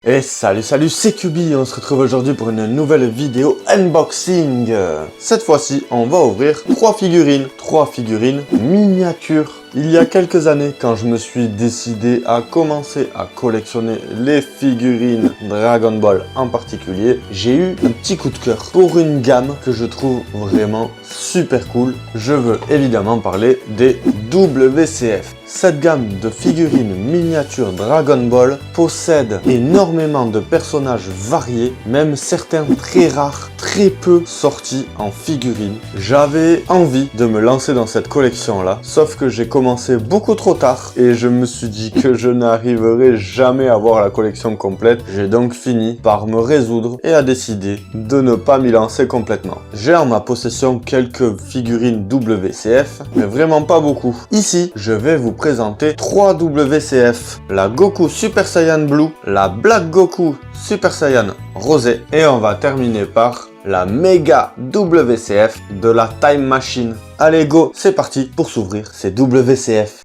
Et salut, c'est Kubi, on se retrouve aujourd'hui pour une nouvelle vidéo unboxing. Cette fois-ci, on va ouvrir 3 figurines miniatures. Il y a quelques années, quand je me suis décidé à commencer à collectionner les figurines Dragon Ball en particulier, j'ai eu un petit coup de cœur pour une gamme que je trouve vraiment super cool. Je veux évidemment parler des WCF. Cette gamme de figurines miniatures Dragon Ball possède énormément de personnages variés, même certains très rares, très peu sortis en figurines. J'avais envie de me lancer dans cette collection-là, sauf que j'ai commencé beaucoup trop tard et je me suis dit que je n'arriverai jamais à voir la collection complète. J'ai donc fini par me résoudre et à décider de ne pas m'y lancer complètement. J'ai en ma possession quelques figurines WCF, mais vraiment pas beaucoup. Ici, je vais vous présenter 3 WCF. La Goku Super Saiyan Blue, la Black Goku Super Saiyan Rosé et on va terminer par la méga WCF de la Time Machine. Allez go, c'est parti pour s'ouvrir ces WCF.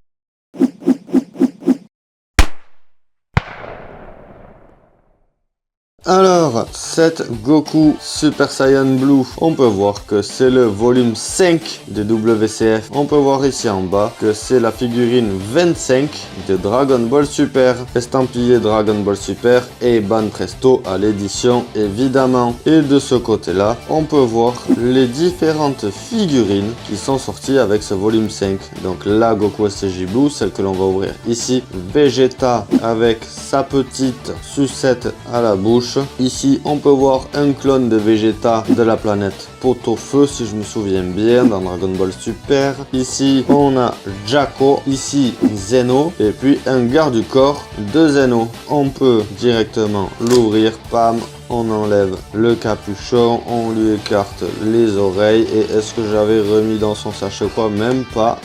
Alors, cette Goku Super Saiyan Blue, on peut voir que c'est le volume 5 de WCF. On peut voir ici en bas que c'est la figurine 25 de Dragon Ball Super. Estampillé Dragon Ball Super et Ban Presto à l'édition évidemment. Et de ce côté-là, on peut voir les différentes figurines qui sont sorties avec ce volume 5. Donc la Goku STJ Blue, celle que l'on va ouvrir ici. Vegeta avec sa petite sucette à la bouche. Ici, on peut voir un clone de Vegeta de la planète Pot-au-Feu, si je me souviens bien, dans Dragon Ball Super. Ici, on a Jaco. Ici, Zeno. Et puis, un garde du corps de Zeno. On peut directement l'ouvrir. Pam. On enlève le capuchon, on lui écarte les oreilles. Et est-ce que j'avais remis dans son sachet quoi? Même pas.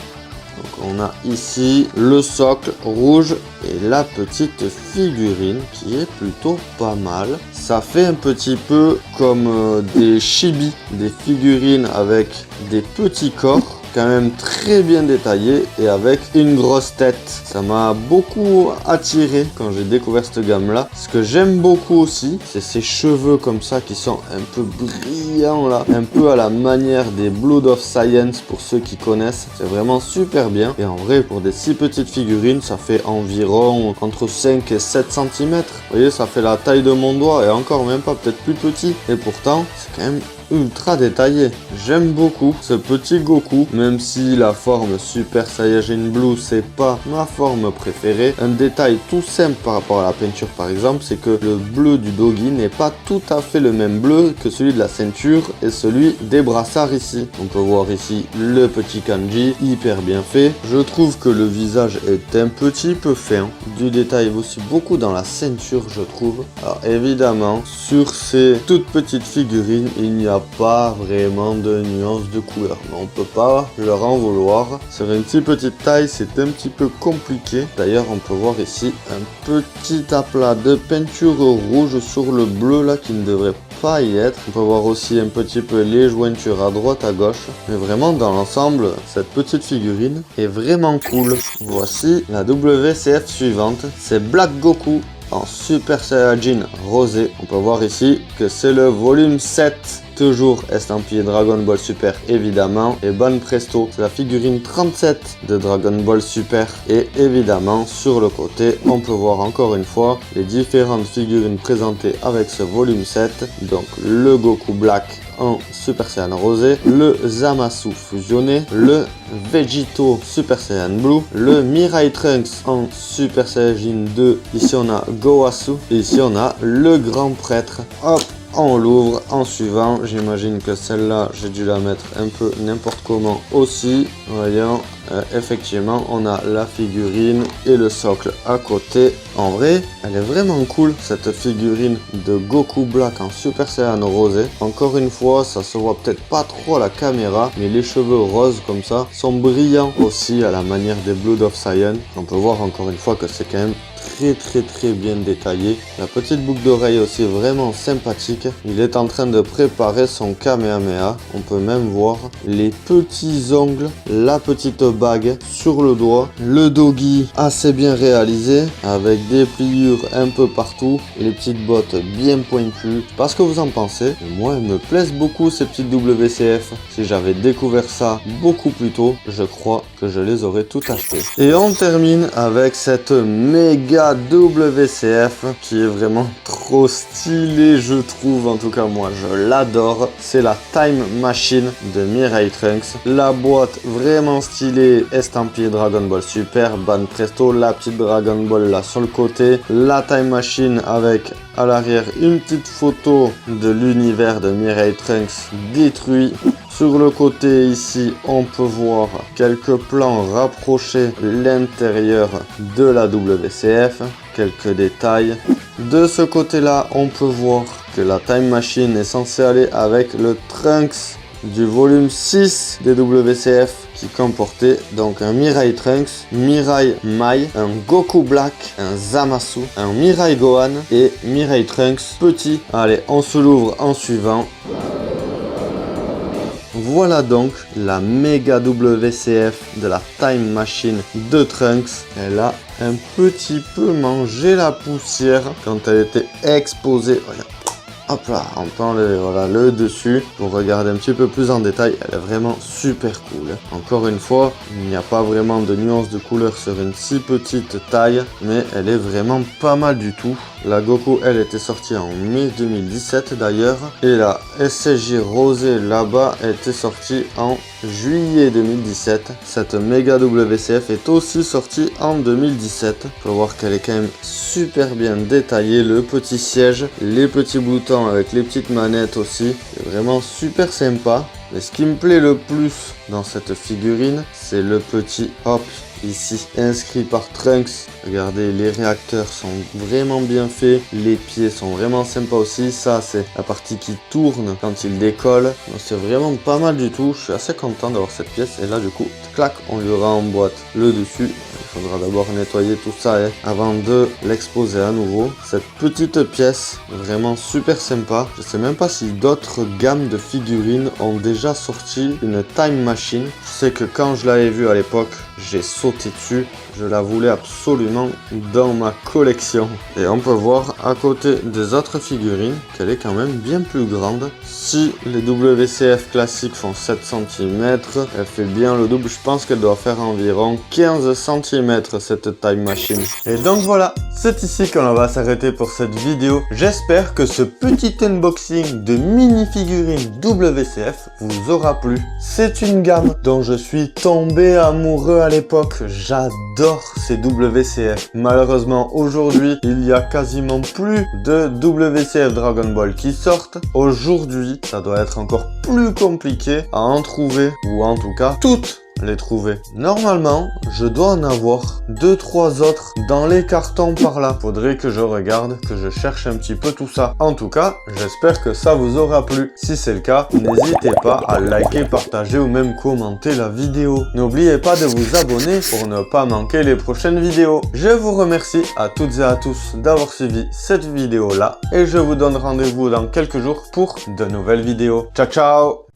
Donc on a ici le socle rouge et la petite figurine qui est plutôt pas mal. Ça fait un petit peu comme des chibi, des figurines avec des petits corps quand même très bien détaillés et avec une grosse tête. Ça m'a beaucoup attiré quand j'ai découvert cette gamme là. Ce que j'aime beaucoup aussi, c'est ces cheveux comme ça qui sont un peu brillants là, un peu à la manière des Blood of Science pour ceux qui connaissent. C'est vraiment super bien et en vrai pour des si petites figurines ça fait environ entre 5 et 7 cm. Vous voyez, ça fait la taille de mon doigt et encore même pas, peut-être plus petit, et pourtant c'est quand même ultra détaillé. J'aime beaucoup ce petit Goku, même si la forme Super Saiyajin Blue c'est pas ma forme préférée. Un détail tout simple par rapport à la peinture par exemple, c'est que le bleu du Dogi n'est pas tout à fait le même bleu que celui de la ceinture et celui des brassards ici. On peut voir ici le petit kanji, hyper bien fait. Je trouve que le visage est un petit peu fin. Du détail aussi beaucoup dans la ceinture je trouve. Alors évidemment, sur ces toutes petites figurines, il n'y a pas vraiment de nuances de couleur, mais on peut pas leur en vouloir. Sur une si petite taille, c'est un petit peu compliqué. D'ailleurs, on peut voir ici un petit aplat de peinture rouge sur le bleu là qui ne devrait pas y être. On peut voir aussi un petit peu les jointures à droite à gauche, mais vraiment dans l'ensemble, cette petite figurine est vraiment cool. Voici la WCF suivante, c'est Black Goku en Super Saiyajin Rosé. On peut voir ici que c'est le volume 7. Toujours estampillé Dragon Ball Super évidemment. Et Ban Presto, c'est la figurine 37 de Dragon Ball Super. Et évidemment sur le côté, on peut voir encore une fois les différentes figurines présentées avec ce volume 7. Donc le Goku Black en Super Saiyan Rosé, le Zamasu fusionné, le Vegito Super Saiyan Blue, le Mirai Trunks en Super Saiyajin 2. Ici on a Gowasu et ici on a le Grand Prêtre. Hop, on l'ouvre en suivant. J'imagine que celle-là, j'ai dû la mettre un peu n'importe comment aussi. Voyons, effectivement, on a la figurine et le socle à côté. En vrai, elle est vraiment cool, cette figurine de Goku Black en Super Saiyan Rosé. Encore une fois, ça se voit peut-être pas trop à la caméra, mais les cheveux roses comme ça sont brillants aussi à la manière des Blood of Saiyan. On peut voir encore une fois que c'est quand même très bien détaillé. La petite boucle d'oreille aussi vraiment sympathique. Il est en train de préparer son Kamehameha. On peut même voir les petits ongles, la petite bague sur le doigt. Le doggy assez bien réalisé avec des pliures un peu partout et les petites bottes bien pointues. Je sais pas ce que vous en pensez, mais moi elles me plaisent beaucoup ces petites WCF. Si j'avais découvert ça beaucoup plus tôt, je crois que je les aurais toutes achetées. Et on termine avec cette méga WCF qui est vraiment trop stylée, je trouve. En tout cas moi je l'adore. C'est la Time Machine de Mirai Trunks. La boîte vraiment stylée, estampillée Dragon Ball Super, bande presto, la petite Dragon Ball là sur le côté, la Time Machine avec à l'arrière une petite photo de l'univers de Mirai Trunks détruit. Sur le côté ici, on peut voir quelques plans rapprochés l'intérieur de la WCF, quelques détails. De ce côté-là, on peut voir que la Time Machine est censée aller avec le Trunks du volume 6 des WCF qui comportait donc un Mirai Trunks, Mirai Mai, un Goku Black, un Zamasu, un Mirai Gohan et Mirai Trunks petit. Allez, on se l'ouvre en suivant. Voilà donc la méga WCF de la Time Machine de Trunks. Elle a un petit peu mangé la poussière quand elle était exposée. Regarde. Hop là, on peut enlever voilà, le dessus pour regarder un petit peu plus en détail. Elle est vraiment super cool. Encore une fois, il n'y a pas vraiment de nuances de couleur sur une si petite taille, mais elle est vraiment pas mal du tout. La Goku, elle était sortie en mai 2017 d'ailleurs. Et la SSJ rosée là-bas était sortie en juillet 2017. Cette méga WCF est aussi sortie en 2017. Faut voir qu'elle est quand même super bien détaillée. Le petit siège, les petits boutons avec les petites manettes aussi. C'est vraiment super sympa. Mais ce qui me plaît le plus dans cette figurine, c'est le petit hop ici inscrit par Trunks. Regardez, les réacteurs sont vraiment bien faits, les pieds sont vraiment sympas aussi. Ça c'est la partie qui tourne quand il décolle. C'est vraiment pas mal du tout. Je suis assez content d'avoir cette pièce. Et là du coup, clac, on lui remboîte le dessus. Il faudra d'abord nettoyer tout ça avant de l'exposer à nouveau. Cette petite pièce, vraiment super sympa. Je sais même pas si d'autres gammes de figurines ont déjà sorti une Time Machine. Je sais que quand je l'avais vue à l'époque, j'ai sauté dessus. Je la voulais absolument dans ma collection. Et on peut voir à côté des autres figurines qu'elle est quand même bien plus grande. Si les WCF classiques font 7 cm, elle fait bien le double. Je pense qu'elle doit faire environ 15 cm cette Time Machine. Et donc voilà, c'est ici qu'on va s'arrêter pour cette vidéo. J'espère que ce petit unboxing de mini figurines WCF vous aura plu. C'est une gamme dont je suis tombé amoureux à l'époque. J'adore ces WCF. Malheureusement, aujourd'hui, il y a quasiment plus de WCF Dragon Ball qui sortent. Aujourd'hui, ça doit être encore plus compliqué à en trouver, ou en tout cas, toutes les trouver. Normalement, je dois en avoir 2-3 autres dans les cartons par là. Faudrait que je regarde, que je cherche un petit peu tout ça. En tout cas, j'espère que ça vous aura plu. Si c'est le cas, n'hésitez pas à liker, partager ou même commenter la vidéo. N'oubliez pas de vous abonner pour ne pas manquer les prochaines vidéos. Je vous remercie à toutes et à tous d'avoir suivi cette vidéo là et je vous donne rendez-vous dans quelques jours pour de nouvelles vidéos. Ciao ciao!